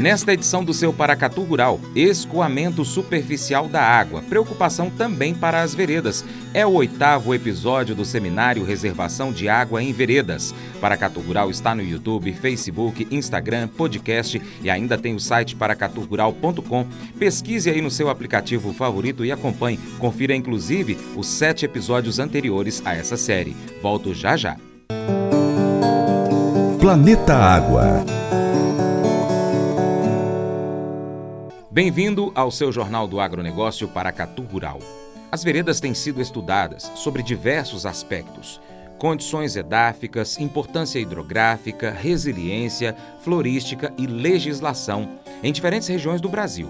Nesta edição do seu Paracatu Rural, escoamento superficial da água, preocupação também para as veredas. É o 8º episódio do seminário Reservação de Água em Veredas. Paracatu Rural está no YouTube, Facebook, Instagram, podcast e ainda tem o site paracaturural.com. Pesquise aí no seu aplicativo favorito e acompanhe. Confira inclusive os 7 episódios anteriores a essa série. Volto já já. Planeta Água. Bem-vindo ao seu Jornal do Agronegócio Paracatu Rural. As veredas têm sido estudadas sobre diversos aspectos: condições edáficas, importância hidrográfica, resiliência, florística e legislação em diferentes regiões do Brasil.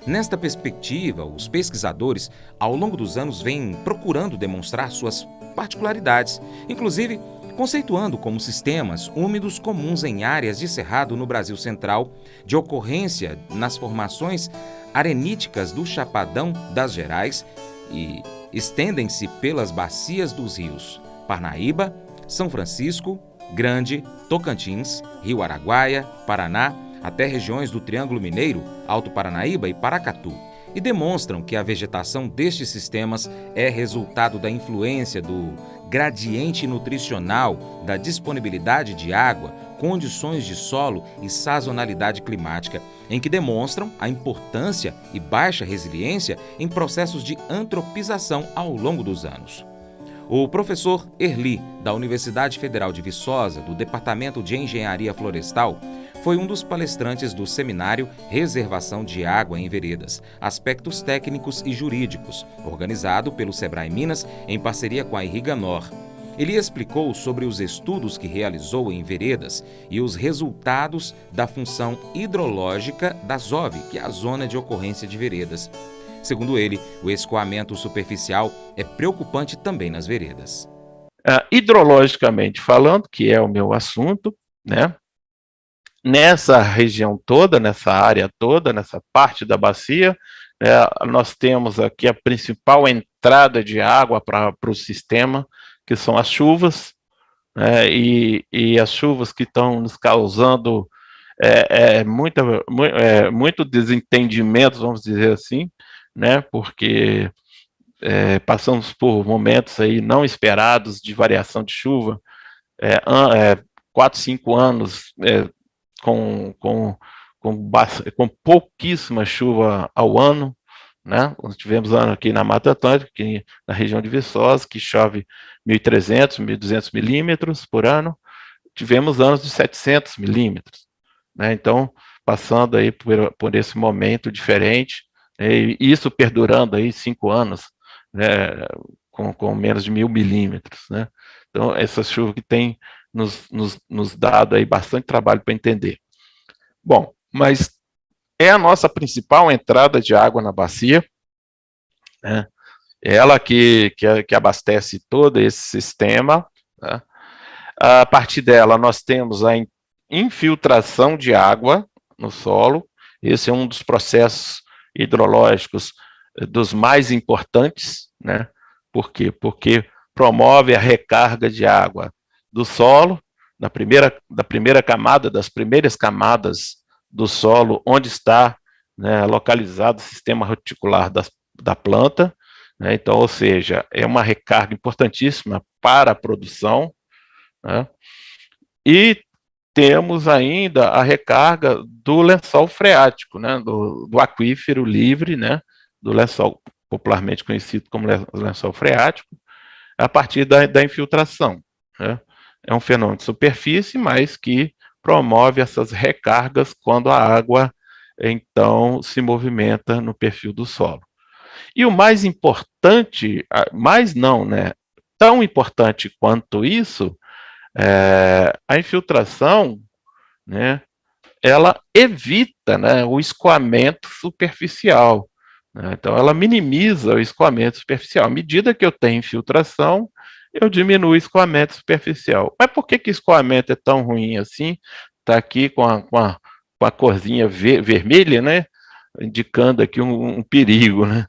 Nesta perspectiva, os pesquisadores, ao longo dos anos, vêm procurando demonstrar suas particularidades, inclusive conceituando como sistemas úmidos comuns em áreas de cerrado no Brasil Central, de ocorrência nas formações areníticas do Chapadão das Gerais e estendem-se pelas bacias dos rios Parnaíba, São Francisco, Grande, Tocantins, Rio Araguaia, Paraná, até regiões do Triângulo Mineiro, Alto Paranaíba e Paracatu, e demonstram que a vegetação destes sistemas é resultado da influência do gradiente nutricional, da disponibilidade de água, condições de solo e sazonalidade climática, em que demonstram a importância e baixa resiliência em processos de antropização ao longo dos anos. O professor Erli, da Universidade Federal de Viçosa, do Departamento de Engenharia Florestal, foi um dos palestrantes do seminário Reservação de Água em Veredas, Aspectos Técnicos e Jurídicos, organizado pelo Sebrae Minas em parceria com a Irriganor. Ele explicou sobre os estudos que realizou em veredas e os resultados da função hidrológica da ZOV, que é a Zona de Ocorrência de Veredas. Segundo ele, o escoamento superficial é preocupante também nas veredas. Hidrologicamente falando, que é o meu assunto, né? Nessa região toda, nessa área toda, nessa parte da bacia, nós temos aqui a principal entrada de água para o sistema, que são as chuvas, né? E as chuvas que estão nos causando muito desentendimento, vamos dizer assim, né? Porque passamos por momentos aí não esperados de variação de chuva, 4, 5 anos com pouquíssima chuva ao ano, né? Nós tivemos ano aqui na Mata Atlântica, aqui na região de Viçosa, que chove 1.300, 1.200 milímetros por ano. Tivemos anos de 700 milímetros, né? Então, passando aí por esse momento diferente, e isso perdurando aí 5 anos, né, com menos de 1.000 milímetros, né? Então, essa chuva que tem nos dado aí bastante trabalho para entender. Bom, mas é a nossa principal entrada de água na bacia, né? É ela que abastece todo esse sistema, né? A partir dela, nós temos a infiltração de água no solo. Esse é um dos processos hidrológicos dos mais importantes, né? Por quê? Porque promove a recarga de água do solo, da primeira camada, das primeiras camadas do solo, onde está, né, localizado o sistema reticular da planta, né? Então, ou seja, é uma recarga importantíssima para a produção, né? E temos ainda a recarga do lençol freático, né, do aquífero livre, né, do lençol popularmente conhecido como lençol freático, a partir da infiltração, né? É um fenômeno de superfície, mas que promove essas recargas quando a água, então, se movimenta no perfil do solo. E o mais importante, mais não, né, tão importante quanto isso, a infiltração, né, ela evita, né, o escoamento superficial, né? Então, ela minimiza o escoamento superficial. À medida que eu tenho infiltração, eu diminuo o escoamento superficial. Mas por que escoamento é tão ruim assim? Está aqui com a corzinha vermelha, né? Indicando aqui um perigo, né?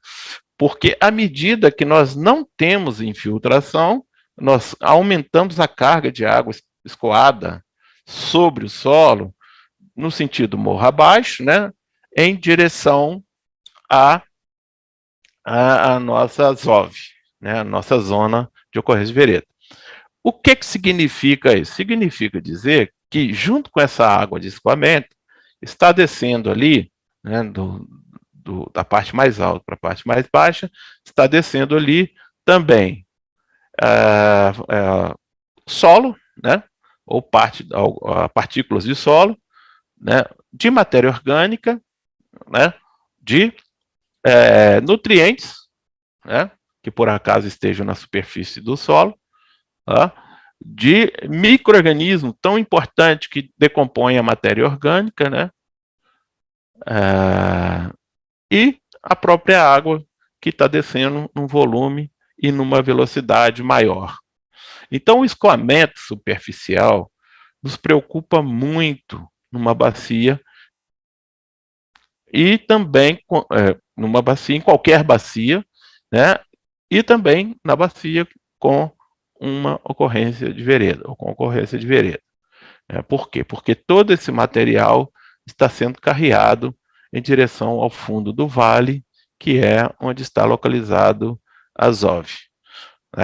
Porque à medida que nós não temos infiltração, nós aumentamos a carga de água escoada sobre o solo no sentido morro abaixo, né, em direção à nossa ZOV, né, a nossa zona de ocorrência de vereda. O que significa isso? Significa dizer que, junto com essa água de escoamento, está descendo ali, né, da parte mais alta para a parte mais baixa, está descendo ali também solo, né, ou partículas de solo, né, de matéria orgânica, né, de nutrientes, né, que por acaso estejam na superfície do solo, tá, de micro-organismo tão importante que decompõe a matéria orgânica, né, e a própria água que está descendo num volume e numa velocidade maior. Então, o escoamento superficial nos preocupa muito numa bacia e também numa bacia, em qualquer bacia, né? E também na bacia com uma ocorrência de vereda, ou com ocorrência de vereda. Por quê? Porque todo esse material está sendo carreado em direção ao fundo do vale, que é onde está localizado a ZOV.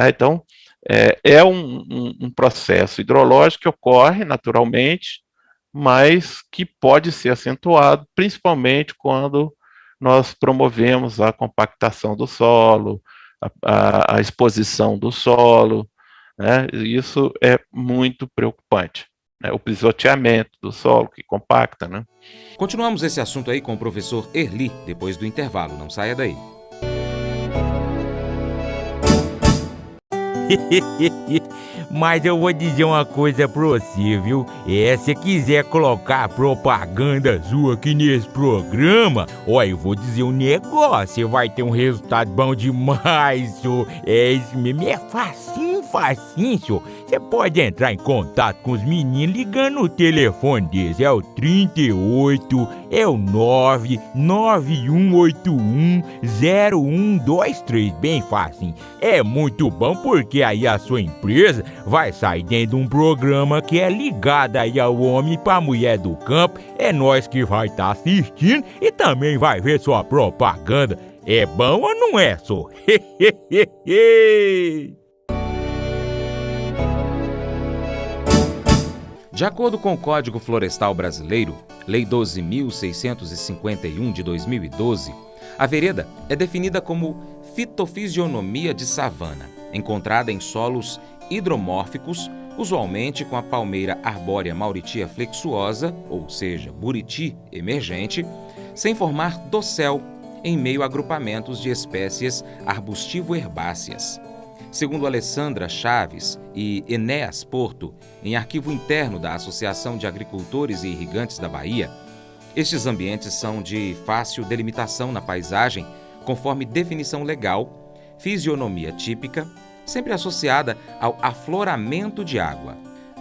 Então, é um processo hidrológico que ocorre naturalmente, mas que pode ser acentuado, principalmente quando nós promovemos a compactação do solo, a exposição do solo, né? Isso é muito preocupante, né? O pisoteamento do solo que compacta, né? Continuamos esse assunto aí com o professor Erli, depois do intervalo. Não saia daí. Mas eu vou dizer uma coisa pra você, viu? Se quiser colocar propaganda sua aqui nesse programa, eu vou dizer um negócio, você vai ter um resultado bom demais, senhor. Isso mesmo, é facinho, senhor. Você pode entrar em contato com os meninos ligando o telefone deles, é o 38, é o 991810123, bem facinho. É muito bom porque aí a sua empresa vai sair dentro de um programa que é ligado aí ao homem pra mulher do campo. É nós que vai estar assistindo e também vai ver sua propaganda. É bom ou não é, só? De acordo com o Código Florestal Brasileiro, Lei 12.651 de 2012, a vereda é definida como fitofisionomia de savana, encontrada em solos hidromórficos, usualmente com a palmeira arbórea mauritia flexuosa, ou seja, buriti emergente, sem formar dossel, em meio a agrupamentos de espécies arbustivo-herbáceas. Segundo Alessandra Chaves e Enéas Porto, em arquivo interno da Associação de Agricultores e Irrigantes da Bahia, estes ambientes são de fácil delimitação na paisagem, conforme definição legal, fisionomia típica, sempre associada ao afloramento de água.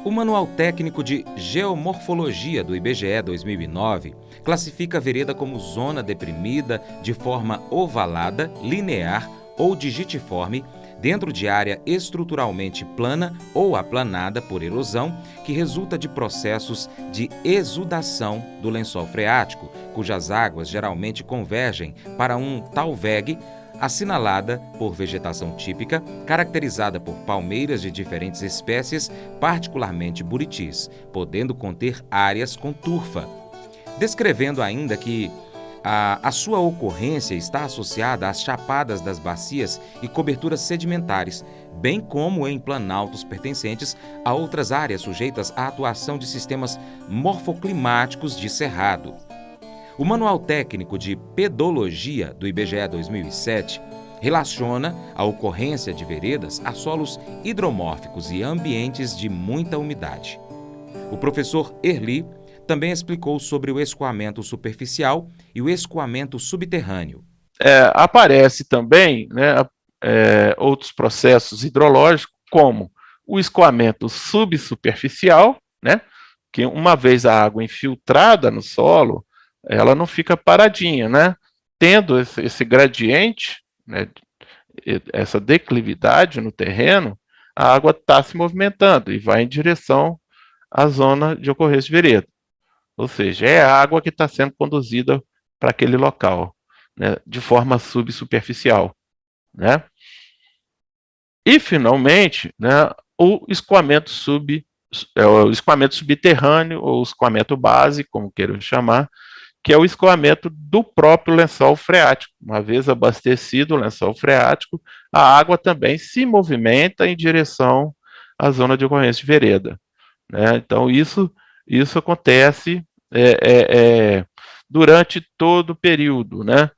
O Manual Técnico de Geomorfologia do IBGE 2009 classifica a vereda como zona deprimida de forma ovalada, linear ou digitiforme, dentro de área estruturalmente plana ou aplanada por erosão, que resulta de processos de exudação do lençol freático, cujas águas geralmente convergem para um talveg, assinalada por vegetação típica, caracterizada por palmeiras de diferentes espécies, particularmente buritis, podendo conter áreas com turfa. Descrevendo ainda que a sua ocorrência está associada às chapadas das bacias e coberturas sedimentares, bem como em planaltos pertencentes a outras áreas sujeitas à atuação de sistemas morfoclimáticos de cerrado. O Manual Técnico de Pedologia do IBGE 2007 relaciona a ocorrência de veredas a solos hidromórficos e ambientes de muita umidade. O professor Erli também explicou sobre o escoamento superficial e o escoamento subterrâneo. Aparece também, né, outros processos hidrológicos, como o escoamento subsuperficial, né, que uma vez a água infiltrada no solo, ela não fica paradinha, né? Tendo esse gradiente, né, essa declividade no terreno, a água está se movimentando e vai em direção à zona de ocorrência de vereda. ou seja, é a água que está sendo conduzida para aquele local, né, de forma subsuperficial, né? E, finalmente, né, o escoamento subterrâneo, ou escoamento base, como queiram chamar, que é o escoamento do próprio lençol freático. Uma vez abastecido o lençol freático, a água também se movimenta em direção à zona de ocorrência de vereda, né? Então, isso acontece durante todo o período, né?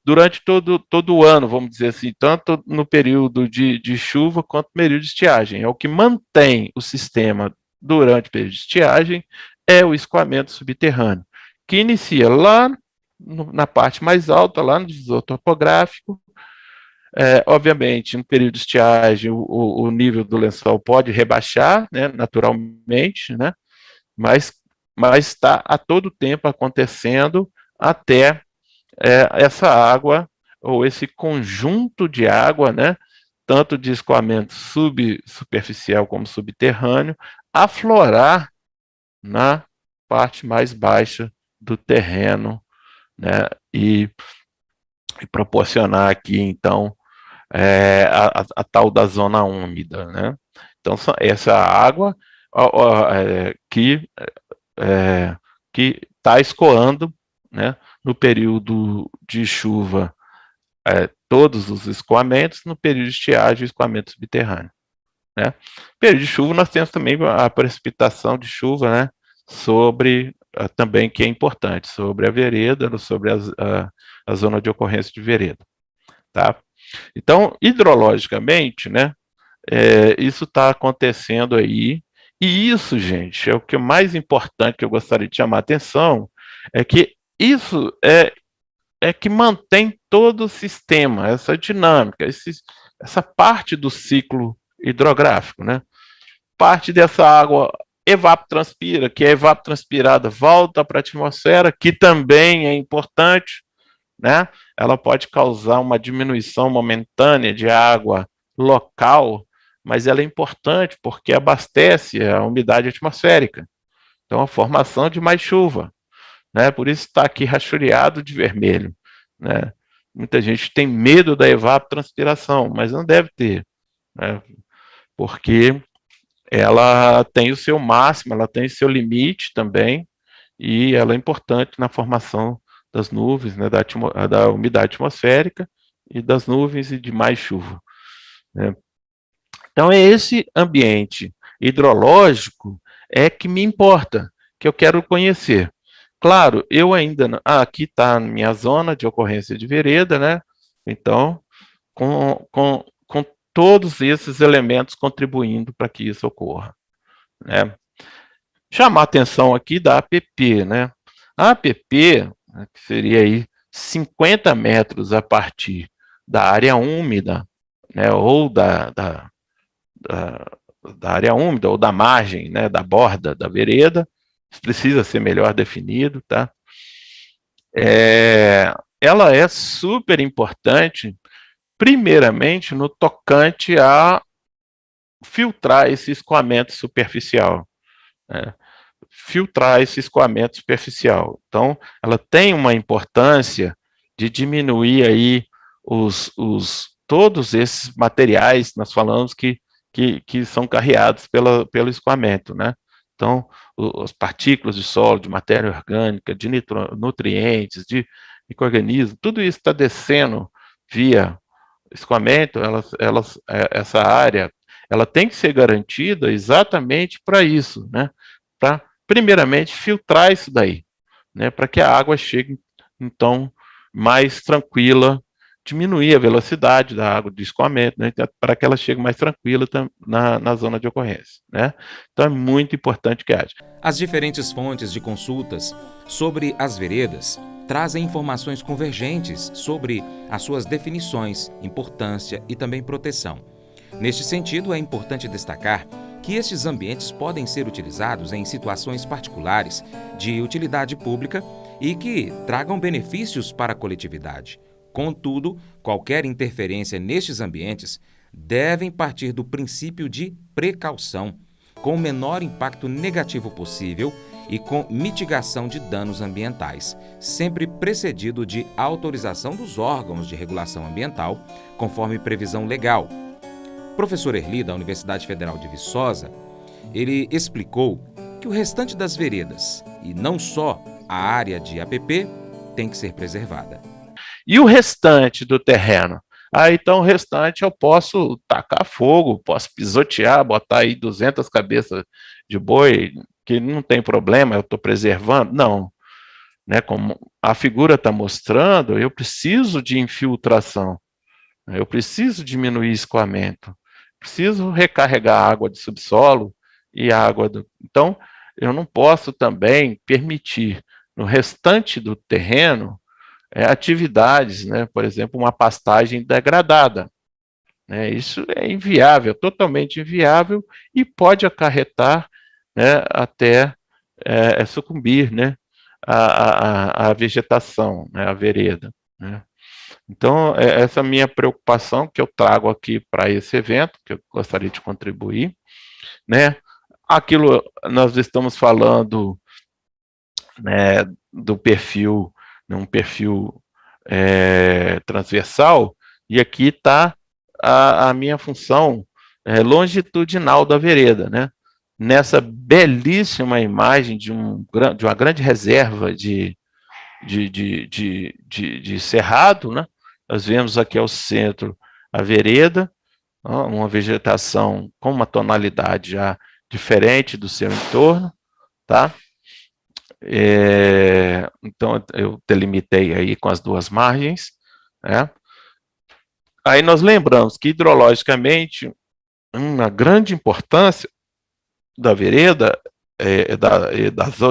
Durante todo o ano, vamos dizer assim, tanto no período de chuva quanto no período de estiagem. É o que mantém o sistema durante o período de estiagem, é o escoamento subterrâneo, que inicia lá na parte mais alta, lá no divisor topográfico. Obviamente, no período de estiagem, o nível do lençol pode rebaixar, né, naturalmente, né, mas está a todo tempo acontecendo até essa água, ou esse conjunto de água, né, tanto de escoamento subsuperficial como subterrâneo, aflorar na parte mais baixa do terreno, né, e proporcionar aqui, então, a tal da zona úmida, né? Então, essa água que está escoando, né, no período de chuva, todos os escoamentos, no período de estiagem, o escoamento subterrâneo, né? No período de chuva, nós temos também a precipitação de chuva, né, sobre, também, que é importante, sobre a vereda, sobre a zona de ocorrência de vereda, tá? Então, hidrologicamente, né, isso está acontecendo aí, e isso, gente, é o que é mais importante que eu gostaria de chamar a atenção, é que isso é que mantém todo o sistema, essa dinâmica, essa parte do ciclo hidrográfico, né? Parte dessa água evapotranspira, que é evapotranspirada, volta para a atmosfera, que também é importante, né? Ela pode causar uma diminuição momentânea de água local, mas ela é importante porque abastece a umidade atmosférica. Então, a formação de mais chuva, né? Por isso está aqui rastreado de vermelho, né? Muita gente tem medo da evapotranspiração, mas não deve ter, né? Porque ela tem o seu máximo, ela tem o seu limite também, e ela é importante na formação das nuvens, né, da umidade atmosférica e das nuvens e de mais chuva, né? Então, é esse ambiente hidrológico que me importa, que eu quero conhecer. Claro, eu ainda não. Aqui está a minha zona de ocorrência de vereda, né? Então, com todos esses elementos contribuindo para que isso ocorra, né? Chamar a atenção aqui da APP, né? A APP, né, que seria aí 50 metros a partir da área úmida, né, ou da, da área úmida, ou da margem, né, da borda da vereda, isso precisa ser melhor definido, tá? Ela é super importante, primeiramente, no tocante a filtrar esse escoamento superficial, né? Filtrar esse escoamento superficial. Então, ela tem uma importância de diminuir aí todos esses materiais, nós falamos que são carreados pelo escoamento, né? Então, as partículas de solo, de matéria orgânica, de nutrientes, de micro-organismos, tudo isso está descendo via escoamento. Essa área, ela tem que ser garantida exatamente para isso, né? Para, primeiramente, filtrar isso daí, né? Para que a água chegue, então, mais tranquila, diminuir a velocidade da água de escoamento, né, para que ela chegue mais tranquila na zona de ocorrência, né? Então, é muito importante que haja. As diferentes fontes de consultas sobre as veredas trazem informações convergentes sobre as suas definições, importância e também proteção. Neste sentido, é importante destacar que estes ambientes podem ser utilizados em situações particulares de utilidade pública e que tragam benefícios para a coletividade. Contudo, qualquer interferência nestes ambientes devem partir do princípio de precaução, com o menor impacto negativo possível e com mitigação de danos ambientais, sempre precedido de autorização dos órgãos de regulação ambiental, conforme previsão legal. Professor Erli, da Universidade Federal de Viçosa, ele explicou que o restante das veredas, e não só a área de APP, tem que ser preservada. E o restante do terreno? Então o restante eu posso tacar fogo, posso pisotear, botar aí 200 cabeças de boi, que não tem problema, eu estou preservando. Não, né? Como a figura está mostrando, eu preciso de infiltração, eu preciso diminuir escoamento, preciso recarregar a água de subsolo e a água do... Então, eu não posso também permitir no restante do terreno atividades, né? Por exemplo, uma pastagem degradada. Né? Isso é inviável, totalmente inviável, e pode acarretar, né, até sucumbir, né, a vegetação, né, a vereda. Né? Então, essa minha preocupação que eu trago aqui para esse evento, que eu gostaria de contribuir. Né? Aquilo, nós estamos falando, né, do perfil, um perfil transversal, e aqui está a minha função longitudinal da vereda, né? Nessa belíssima imagem de uma grande reserva de cerrado, né? Nós vemos aqui ao centro a vereda, uma vegetação com uma tonalidade já diferente do seu entorno, tá? Então, eu delimitei aí com as duas margens, né? Aí nós lembramos que, hidrologicamente, uma grande importância da vereda,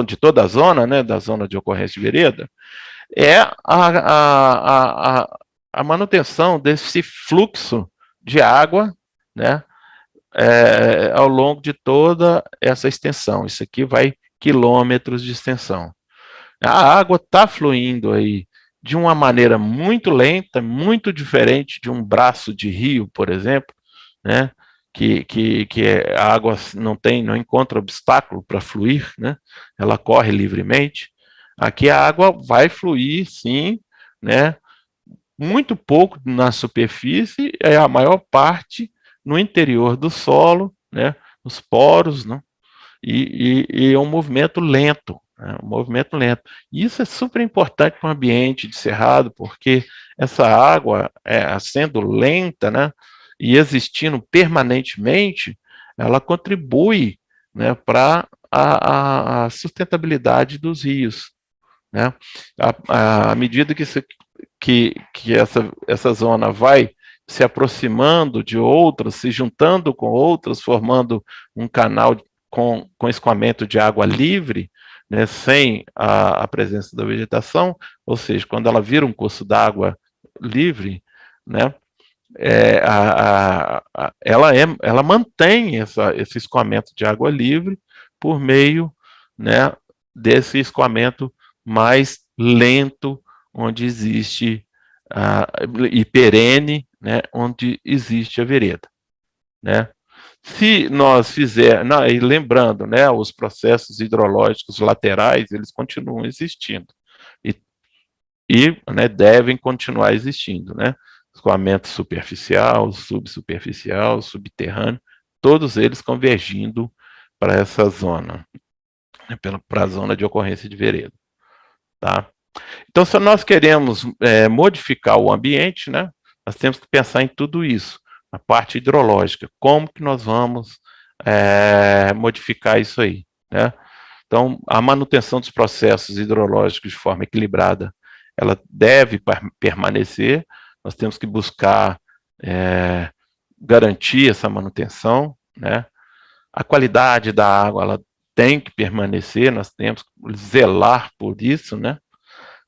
de toda a zona, né, da zona de ocorrência de vereda, é a manutenção desse fluxo de água, né, ao longo de toda essa extensão. Isso aqui vai quilômetros de extensão. A água está fluindo aí de uma maneira muito lenta, muito diferente de um braço de rio, por exemplo, né, que a água não encontra obstáculo para fluir, né, ela corre livremente. Aqui a água vai fluir, sim, né, muito pouco na superfície, a maior parte no interior do solo, né, nos poros, né, e é um movimento lento, né, um movimento lento. E isso é super importante para o ambiente de cerrado, porque essa água, sendo lenta, né, e existindo permanentemente, ela contribui, né, para a sustentabilidade dos rios. Né? À medida que essa zona vai se aproximando de outras, se juntando com outras, formando um canal com escoamento de água livre, né, sem a presença da vegetação, ou seja, quando ela vira um curso d'água livre, né, ela mantém esse escoamento de água livre por meio, né, desse escoamento mais lento, onde existe e perene, né, onde existe a vereda, né? Se nós e lembrando, né, os processos hidrológicos laterais, eles continuam existindo né, devem continuar existindo, né? Escoamento superficial, subsuperficial, subterrâneo, todos eles convergindo para essa zona, né, para a zona de ocorrência de vereda. Tá? Então, se nós queremos modificar o ambiente, né, nós temos que pensar em tudo isso, a parte hidrológica, como que nós vamos modificar isso aí, né? Então, a manutenção dos processos hidrológicos de forma equilibrada, ela deve permanecer, nós temos que buscar garantir essa manutenção, né? A qualidade da água, ela tem que permanecer, nós temos que zelar por isso, né?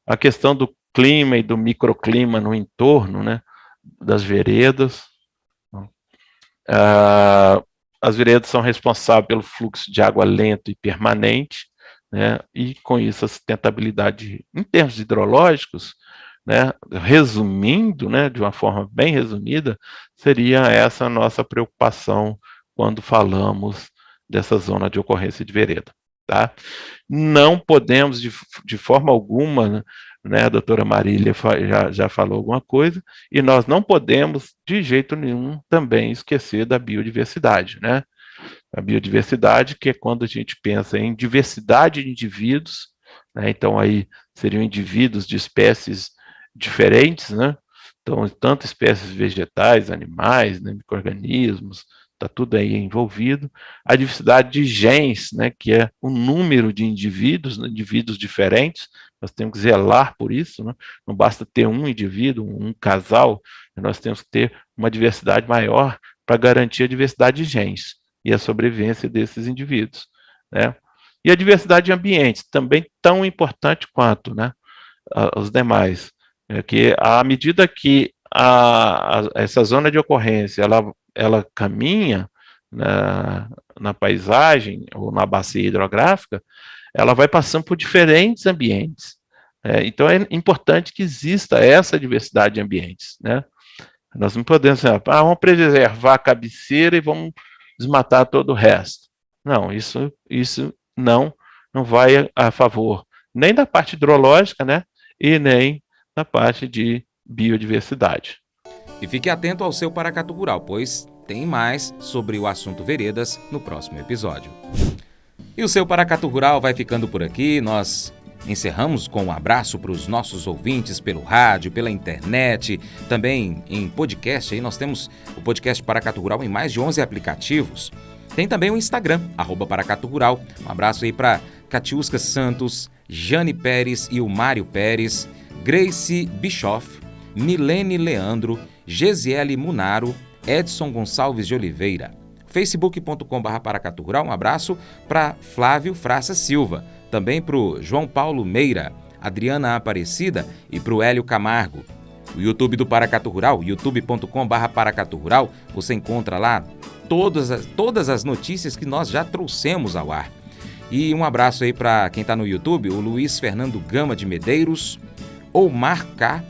A questão do clima e do microclima no entorno, né, das veredas. As veredas são responsáveis pelo fluxo de água lento e permanente, né, e com isso a sustentabilidade em termos hidrológicos, né, resumindo, né, de uma forma bem resumida, seria essa a nossa preocupação quando falamos dessa zona de ocorrência de vereda. tá? Não podemos, de forma alguma, né, a doutora Marília já falou alguma coisa, e nós não podemos, de jeito nenhum, também esquecer da biodiversidade, né? A biodiversidade, que é quando a gente pensa em diversidade de indivíduos, né? Então aí seriam indivíduos de espécies diferentes, né? Então, tanto espécies vegetais, animais, né, micro-organismos, está tudo aí envolvido. A diversidade de genes, né, que é o número de indivíduos, né, indivíduos diferentes, nós temos que zelar por isso, né? Não basta ter um indivíduo, um casal, nós temos que ter uma diversidade maior para garantir a diversidade de genes e a sobrevivência desses indivíduos, né? E a diversidade de ambientes, também tão importante quanto, né, os demais. É que à medida que essa zona de ocorrência ela caminha na paisagem ou na bacia hidrográfica, ela vai passando por diferentes ambientes. Então é importante que exista essa diversidade de ambientes, né? Nós não podemos dizer, vamos preservar a cabeceira e vamos desmatar todo o resto. Não, isso não vai a favor nem da parte hidrológica, né? E nem da parte de biodiversidade. E fique atento ao seu Paracatu Rural, pois tem mais sobre o assunto veredas no próximo episódio. E o seu Paracatu Rural vai ficando por aqui. Nós encerramos com um abraço para os nossos ouvintes pelo rádio, pela internet, também em podcast. Aí nós temos o podcast Paracatu Rural em mais de 11 aplicativos. Tem também o Instagram, @Paracatu Rural. Um abraço aí para Catiusca Santos, Jane Pérez e o Mário Pérez, Grace Bischoff, Milene Leandro, Gesiele Munaro, Edson Gonçalves de Oliveira. facebook.com/Paracatu Rural. Um abraço para Flávio Fraça Silva, também para o João Paulo Meira, Adriana Aparecida e para o Hélio Camargo. O YouTube do Paracatu Rural, youtube.com/Paracatu Rural, você encontra lá todas as notícias que nós já trouxemos ao ar. E um abraço aí para quem está no YouTube, o Luiz Fernando Gama de Medeiros, Omar K,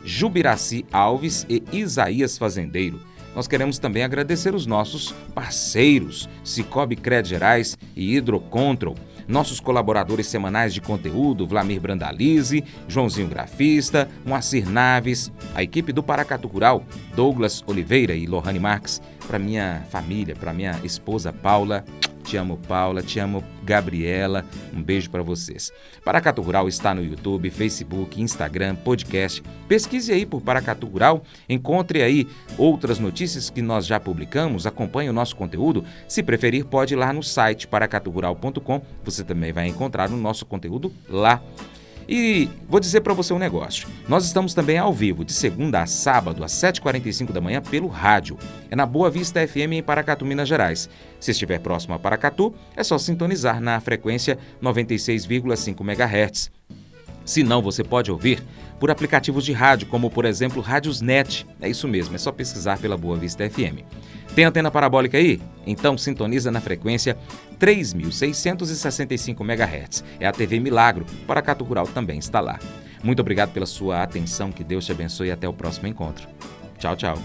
Jubiraci Alves e Isaías Fazendeiro. Nós queremos também agradecer os nossos parceiros, Cicobi Cred Gerais e Hidrocontrol, nossos colaboradores semanais de conteúdo, Vlamir Brandalize, Joãozinho Grafista, Moacir Naves, a equipe do Paracatu Rural, Douglas Oliveira e Lohane Marques, para minha família, para minha esposa Paula. Te amo, Paula, te amo, Gabriela, um beijo para vocês. Paracatu Rural está no YouTube, Facebook, Instagram, podcast. Pesquise aí por Paracatu Rural, encontre aí outras notícias que nós já publicamos, acompanhe o nosso conteúdo. Se preferir, pode ir lá no site paracaturural.com, você também vai encontrar o nosso conteúdo lá. E vou dizer para você um negócio, nós estamos também ao vivo, de segunda a sábado, às 7h45 da manhã, pelo rádio. É na Boa Vista FM em Paracatu, Minas Gerais. Se estiver próximo a Paracatu, é só sintonizar na frequência 96,5 MHz. Se não, você pode ouvir por aplicativos de rádio, como por exemplo Rádiosnet. É isso mesmo, é só pesquisar pela Boa Vista FM. Tem antena parabólica aí? Então sintoniza na frequência 3.665 MHz. É a TV Milagro, Paracatu Rural também está lá. Muito obrigado pela sua atenção, que Deus te abençoe e até o próximo encontro. Tchau, tchau.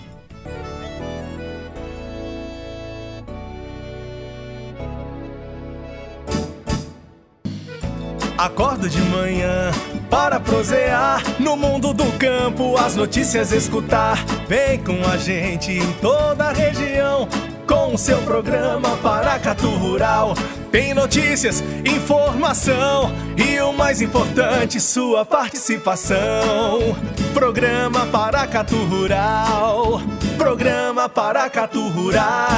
Acordo de manhã para prosear no mundo do campo, as notícias escutar. Vem com a gente em toda a região com o seu programa Paracatu Rural. Tem notícias, informação e o mais importante, sua participação. Programa Paracatu Rural, programa Paracatu Rural.